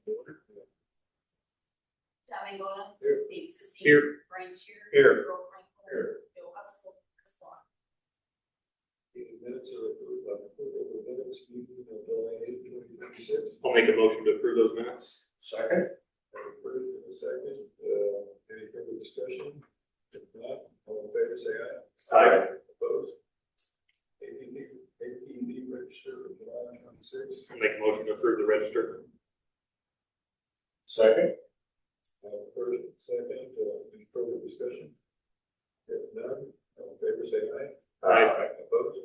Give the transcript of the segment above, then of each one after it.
John Mangona. Here. Dave Sisney. Here. Brian Shear. Here. Earl Franklin. Here. Joe Huxell. Chris Vaughn. The minutes are approved by the minutes meeting of July 8, 2026. I'll make a motion to approve those minutes. Second. First and a second. Any further discussion? If not, all in favor say aye. Aye. Opposed? APD register for July 26. I'll make a motion to approve the register. Second. First and second. Any further discussion? If none, all in favor say aye. Aye. Opposed?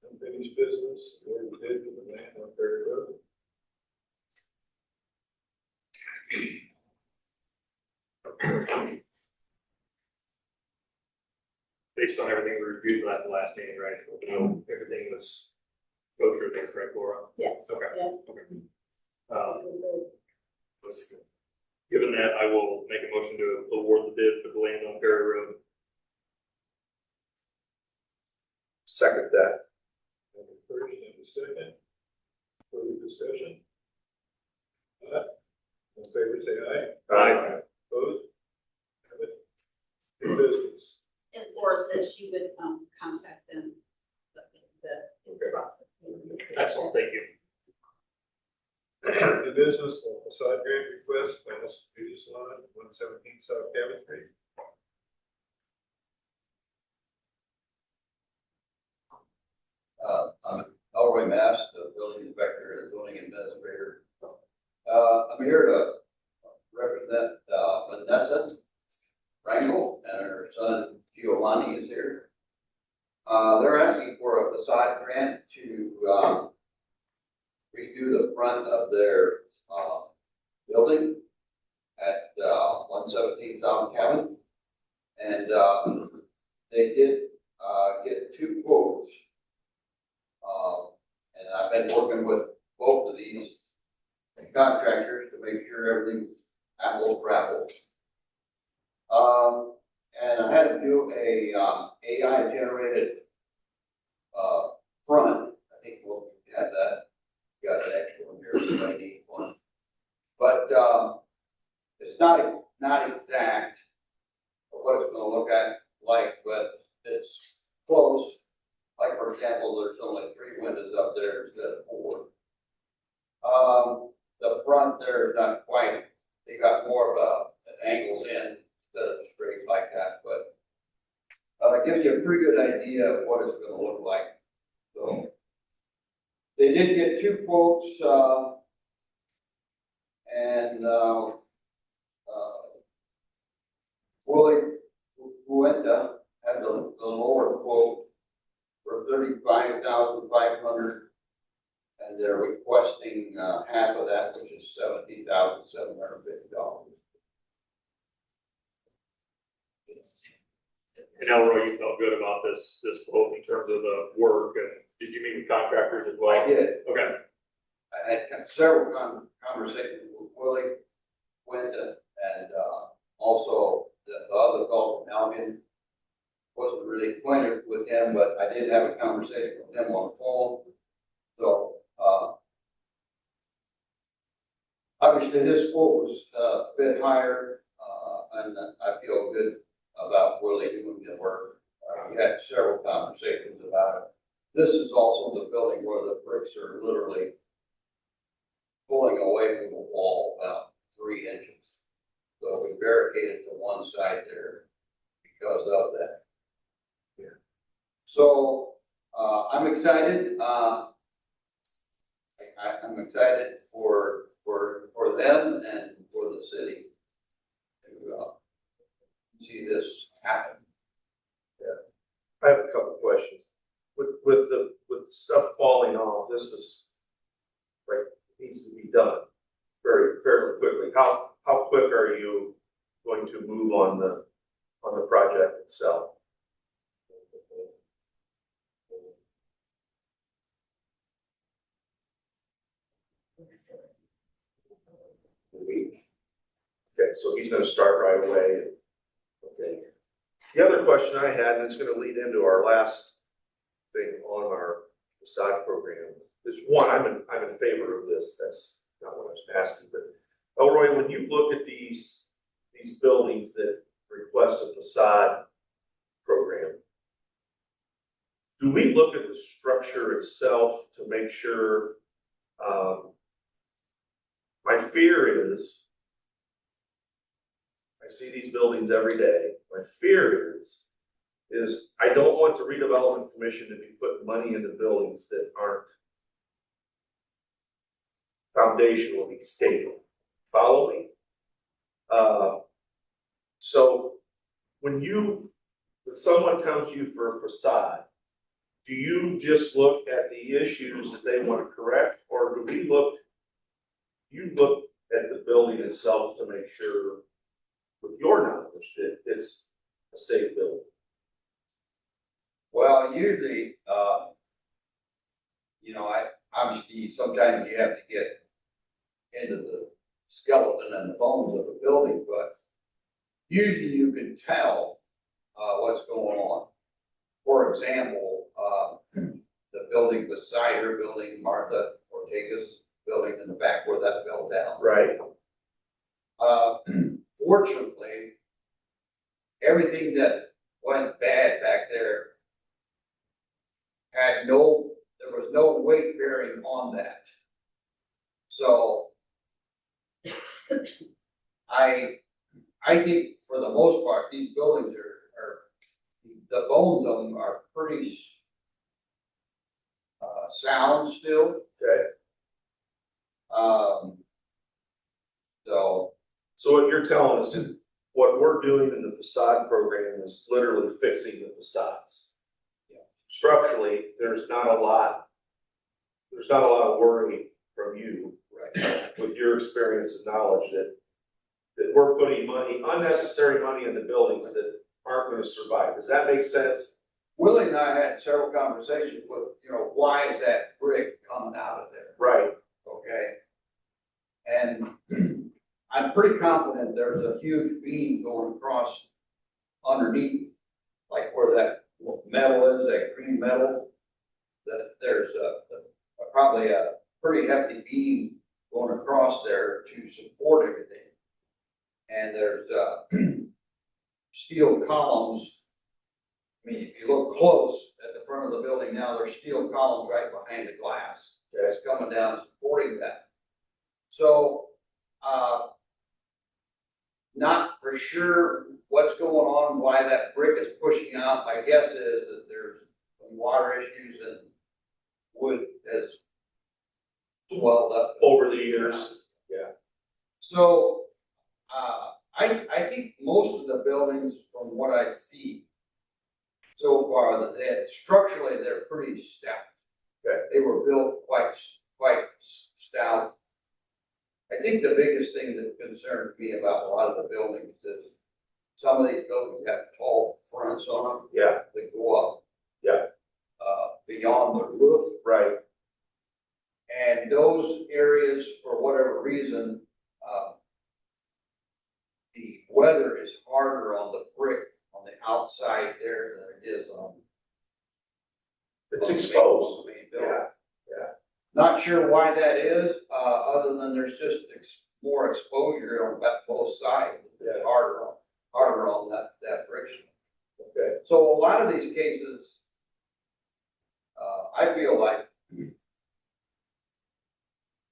Unfinished business, award the bid for the land on Perry Road. Based on everything we reviewed at the last meeting, right? Everything was go through there, correct, Laura? Yes. Okay. Yeah. Okay. Given that, I will make a motion to award the bid for the land on Perry Road. Second that. First and a second. Further discussion? In favor say aye. Aye. Opposed? Have it. New business. And Laura said she would contact them. The process. Excellent, thank you. New business, side grant request by Hudson Beauty Salon, 117 South Cabot Street. I'm Elroy Mass, the building inspector and zoning administrator. I'm here to represent Vanessa Rangel, and her son Giovanni is here. They're asking for a facade grant to redo the front of their building at 117 South Cabin. And they did get two quotes. And I've been working with both of these contractors to make sure everything's apples for apples. And I had to do a AI generated front. I think we'll have that. Got an extra one here, so I need one. But it's not exact what it's going to look like, but it's close. Like, for example, there's only 3 windows up there instead of 4. The front there is not quite, they got more of an angles in instead of straight like that, but it gives you a pretty good idea of what it's going to look like. So they did get 2 quotes, and Willie Fuenta had the lower quote for $35,500, and they're requesting half of that, which is $17,750. And Elroy, you felt good about this quote in terms of the work, and did you meet with contractors as well? I did. Okay. I had several conversations with Willie Fuenta, and also the other fellow from Elgin. Wasn't really acquainted with him, but I did have a conversation with him on the phone. So obviously this quote was a bit higher, and I feel good about Willie doing the work. We had several conversations about it. This is also the building where the bricks are literally pulling away from the wall about 3 inches. So we barricaded to one side there because of that. So I'm excited. I'm excited for them and for the city to see this happen. I have a couple questions. With the stuff falling off, this is right, needs to be done fairly quickly. How quick are you going to move on the project itself? A week. Okay, so he's going to start right away. Okay. The other question I had, and it's going to lead into our last thing on our facade program, is one, I'm in favor of this. not what I was asking, but Elroy, when you look at these buildings that request a facade program, do we look at the structure itself to make sure, my fear is, I see these buildings every day, my fear is I don't want the redevelopment commission to be putting money into buildings that aren't foundationally stable. Follow me? So when someone comes to you for a facade, do you just look at the issues that they want to correct, or do you look at the building itself to make sure, with your knowledge, that it's a safe building? Well, usually, obviously, sometimes you have to get into the skeleton and the bones of the building, but usually you can tell, what's going on. For example, the building beside her building, Martha Ortega's building in the back where that fell down. Right. Fortunately, everything that went bad back there there was no weight bearing on that. So I think for the most part, these buildings are the bones of them are pretty sound still. Okay. So what you're telling us is what we're doing in the facade program is literally fixing the facades. Yeah. Structurally, there's not a lot of worry from you, Right. with your experience and knowledge that we're putting unnecessary money in the buildings that aren't going to survive. Does that make sense? Willie and I had several conversations with, why is that brick coming out of there? Right. Okay. And I'm pretty confident there's a huge beam going across underneath, like where that metal is, that green metal. That there's probably a pretty hefty beam going across there to support everything. And there's steel columns. I mean, if you look close at the front of the building now, there's steel columns right behind the glass that's coming down supporting that. So, not for sure what's going on, why that brick is pushing out. My guess is that there's some water issues and wood has swelled up Over the years. Yeah. So, I think most of the buildings, from what I see so far, that structurally they're pretty stout. Okay. They were built quite stout. I think the biggest thing that concerns me about a lot of the buildings is some of these buildings have tall fronts on them. Yeah. That go up. Yeah. Beyond the roof. Right. And those areas, for whatever reason, the weather is harder on the brick on the outside there than it is on. It's on the exposed. main building. Yeah. Not sure why that is, other than there's just more exposure on both sides. It's Yeah. harder on that friction. Okay. So a lot of these cases, I feel like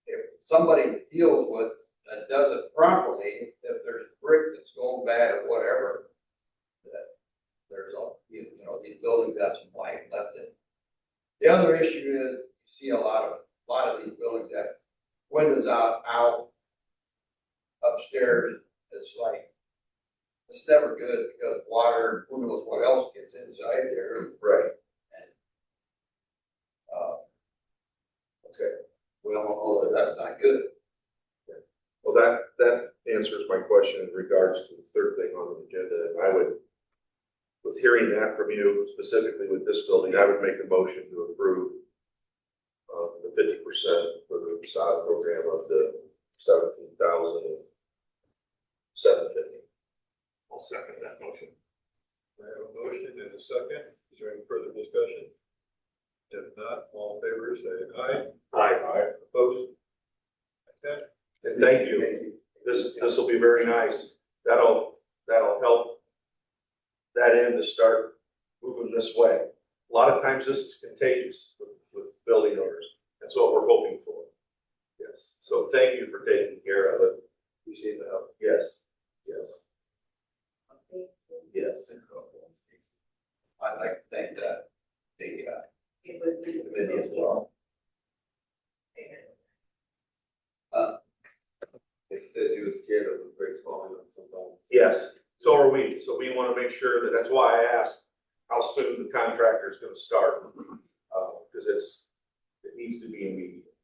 if somebody deals with and does it properly, if there's brick that's going bad or whatever, that there's these buildings have some life left in. The other issue is you see a lot of these buildings have windows out upstairs. It's never good because water, who knows what else gets inside there. Right. Okay. We all know that that's not good. Well, that answers my question in regards to the third thing on the agenda. And I would, with hearing that from you specifically with this building, I would make a motion to approve the 50% for the facade program of the $17,750. I'll second that motion. I have a motion and a second. Is there any further discussion? If not, all in favor, say aye. Aye. Aye. Opposed? And thank you. This will be very nice. That'll help that end to start moving this way. A lot of times this is contagious with building owners. That's what we're hoping for. Yes. So thank you for taking care of it. Appreciate the help. Yes. Yes. Yes. I'd like to thank the It would be. committee as well. He says he was scared of the brakes falling on sometimes. Yes. So are we. So we want to make sure that, that's why I asked how soon the contractor is going to start. Because it needs to be immediate.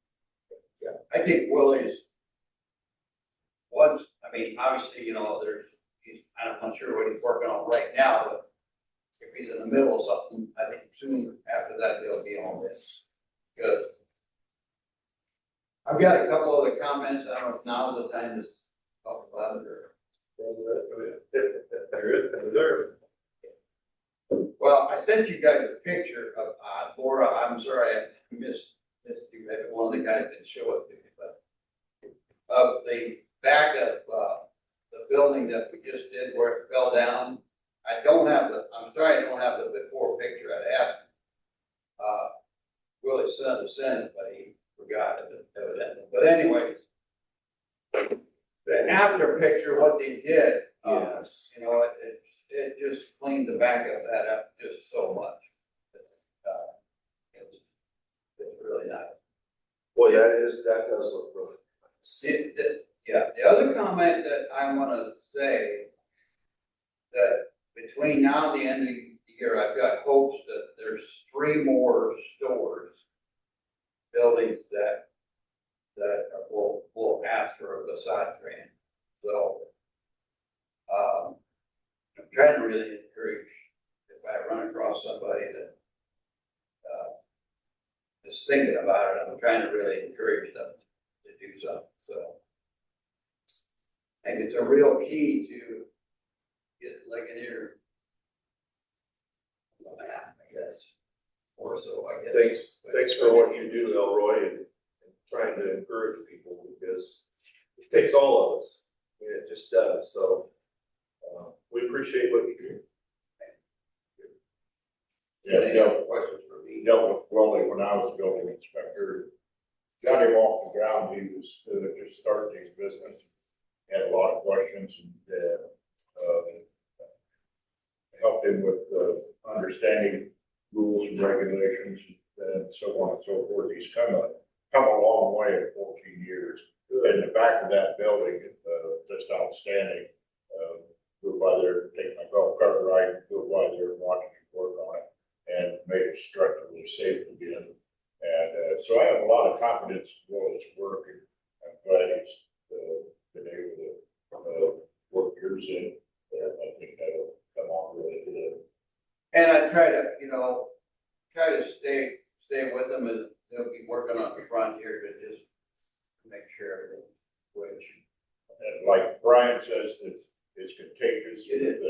I think Willie's, once, I mean, obviously, you know, I'm not sure what he's working on right now, but if he's in the middle of something, I think soon after that, they'll be on this. Good. I've got a couple other comments. I don't know if now's the time to talk about it or. Well, I sent you guys a picture of, Laura, I'm sorry, I missed you, maybe one of the guys didn't show it to me, but of the back of, the building that we just did where it fell down. I'm sorry, I don't have the before picture. I'd asked, Willie's son to send it, but he forgot it evidently. But anyways, the after picture, what they did, Yes. you know, it just cleaned the back of that up just so much. It's really nice. Boy, that does look really nice. Yeah, the other comment that I want to say, that between now and the end of the year, I've got hopes that there's 3 more stores, buildings that will ask for a facade grant. So, I'm trying to really encourage, if I run across somebody that is thinking about it, I'm trying to really encourage them to do something. So, I think it's a real key to get like an ear. I guess, or so, I guess. Thanks for what you do, Elroy, and trying to encourage people, because it takes all of us. I mean, it just does. So we appreciate what you do. Yeah, questions for me? Dealt with Willie when I was building inspector. Got him off the ground. He was just starting his business. Had a lot of questions and helped him with understanding rules and regulations and so on and so forth. He's come a long way in 14 years. In the back of that building, just outstanding. Go by there, take my golf cart ride, go by there and watch him work on it, and make it structurally safe again. And so I have a lot of confidence in Will's work, and I'm glad he's been able to work yours in. I think that'll come on really good. And I try to, stay with them, and they'll be working on the front here to just make sure everything's which. And like Brian says, it's contagious. It is.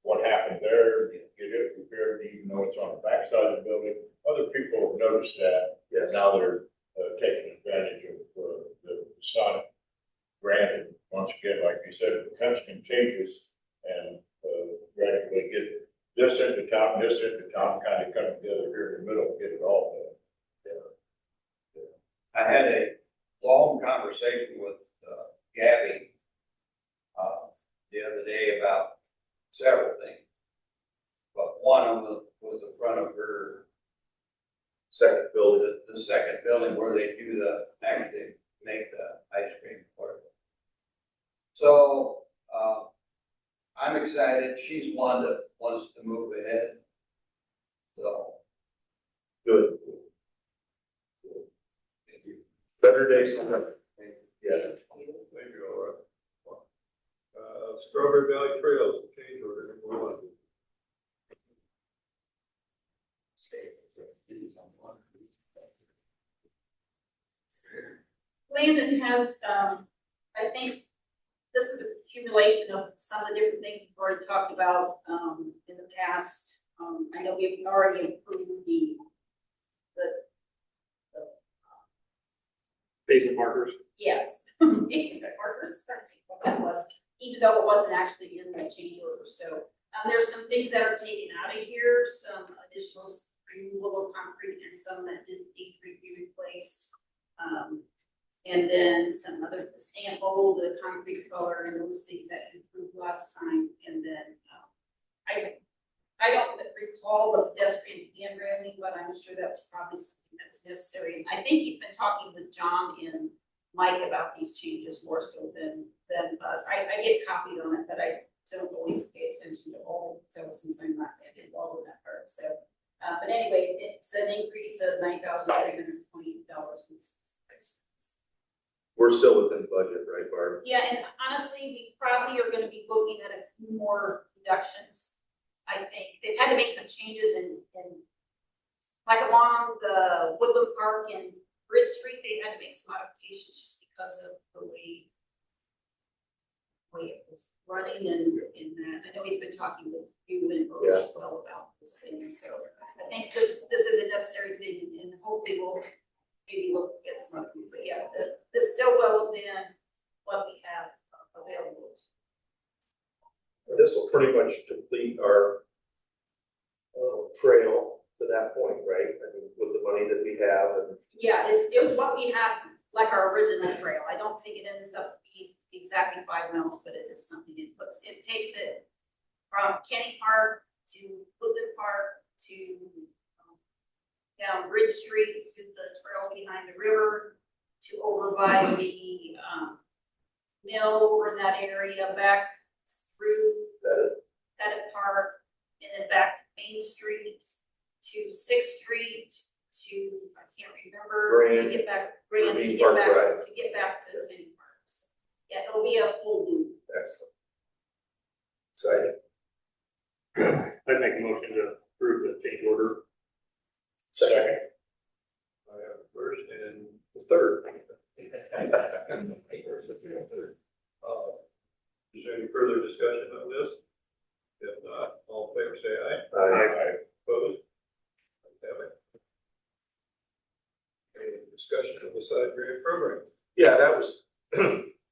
What happened there, get it repaired, even though it's on the backside of the building. Other people have noticed that. Yes. Now they're taking advantage of the facade. Granted, once again, like you said, it becomes contagious, and gradually get this into town, kind of come together here in the middle, get it all done. I had a long conversation with Gabby the other day about several things, but one of them was the front of her Second building. the second building where they do actually make the ice cream for it. So I'm excited. She's one that wants to move ahead. So Good. thank you. Better days coming. Yeah. Thank you, all right. Strawberry Valley Trails, change order number 1. Landon has, I think, this is an accumulation of some of the different things we've already talked about, in the past. I know we've already approved the Pavement markers. yes. Workers, what that was, even though it wasn't actually in the change order, so. There's some things that are taken out of here, some additional removal of concrete and some that didn't need to be replaced. And then some other, the stamp hole, the concrete color and those things that improved last time. And then, I don't recall the pedestrian hand railing, but I'm sure that's probably something that's necessary. And I think he's been talking with John and Mike about these changes more so than us. I get copied on it, but I don't always pay attention to all the details since I'm not involved in that part. So, but anyway, it's an increase of $9,320. We're still within budget, right, Barb? Yeah, and honestly, we probably are gonna be looking at a few more reductions. I think they've had to make some changes in like along the Woodland Park and Bridge Street, they had to make some modifications just because of the way it was running and that. I know he's been talking with you and Rose as well about those things, so I think this is a necessary thing, and hopefully we'll maybe look at some of these, but yeah, this still well within what we have available. This will pretty much complete our trail to that point, right? I mean, with the money that we have and. Yeah, it was what we have, like our original trail. I don't think it ends up to be exactly 5 miles, but it is something it takes it from Kenny Park to Woodland Park to down Bridge Street to the trail behind the river to over by the mill over in that area, back through that park, and then back to Main Street to 6th Street to, I can't remember, Grand, to get back to Kenny Park. So, yeah, it'll be a full loop. Excellent. Exciting. I'd make a motion to approve the change order. Second. I have the first and the third. Is there any further discussion on this? If not, all in favor say aye. Aye. Opposed? Have it. Any discussion of the side grant program? Yeah, that was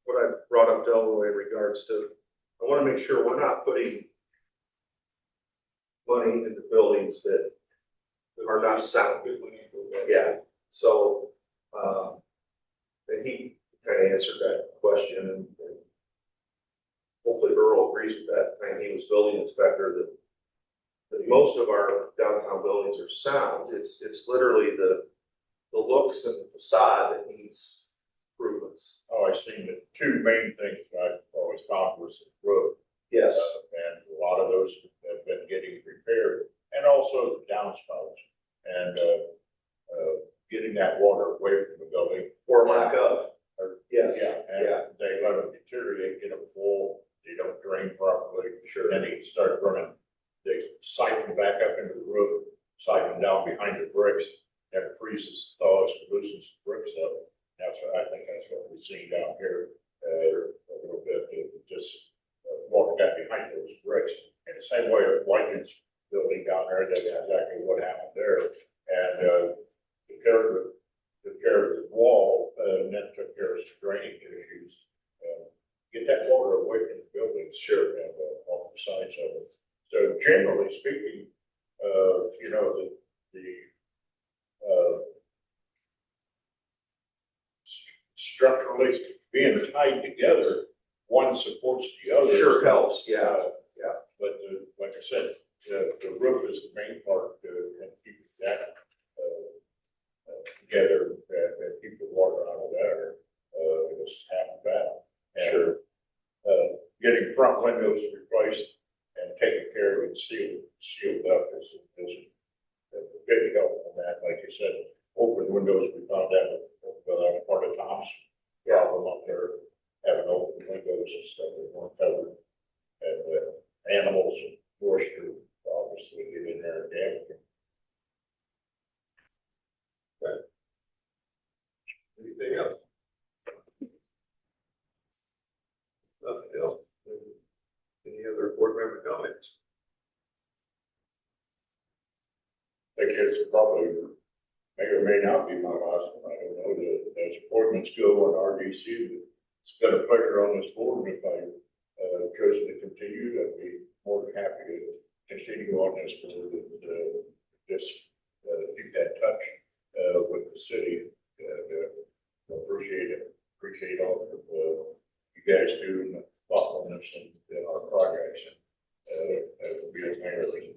what I brought up Delaware in regards to, I want to make sure we're not putting money into buildings that are not sound. Yeah, so, and he kind of answered that question, and hopefully Earl agrees with that. And he was building inspector that most of our downtown buildings are sound. It's literally the looks and the facade that needs improvements. Oh, I've seen the two main things I've always found was the roof. Yes. And a lot of those have been getting repaired, and also the downspouts, and getting that water away from the building. Or lack of. Yes. Yeah, and they let them deteriorate, get them full, they don't drain properly. Sure. Then they start running, they siphon back up into the roof, siphon down behind the bricks, and it freezes, thaws, loosens the bricks up. That's what I think that's what we've seen down here, a little bit, just water got behind those bricks. And the same way of Whiting's building down there, that's exactly what happened there. And took care of the wall, and then took care of some drainage issues. Get that water away from the buildings, sure, and off the sides of it. So generally speaking, you know, structurally being tied together, one supports the other. Sure helps, yeah. But like I said, the roof is the main part and keep that together and keep the water out of there. It was half the battle. Sure. Getting front windows replaced and taking care of it, sealed up is a big help on that. Like you said, open windows, we found that with part of Tom's problem up there, having open windows and stuff that weren't covered. And animals and moisture obviously get in there and damage them. Anything else? Nothing else? Any other board member comments? I guess it probably may or may not be my last one. I don't know. as appointments go on RDC, it's been a pleasure on this board, and if I, chosen to continue, I'd be more than happy to continue on this board and, just, keep that touch, with the city, and, appreciate all of, you guys do and the thoughtfulness in our projects, and, that would be a mayor.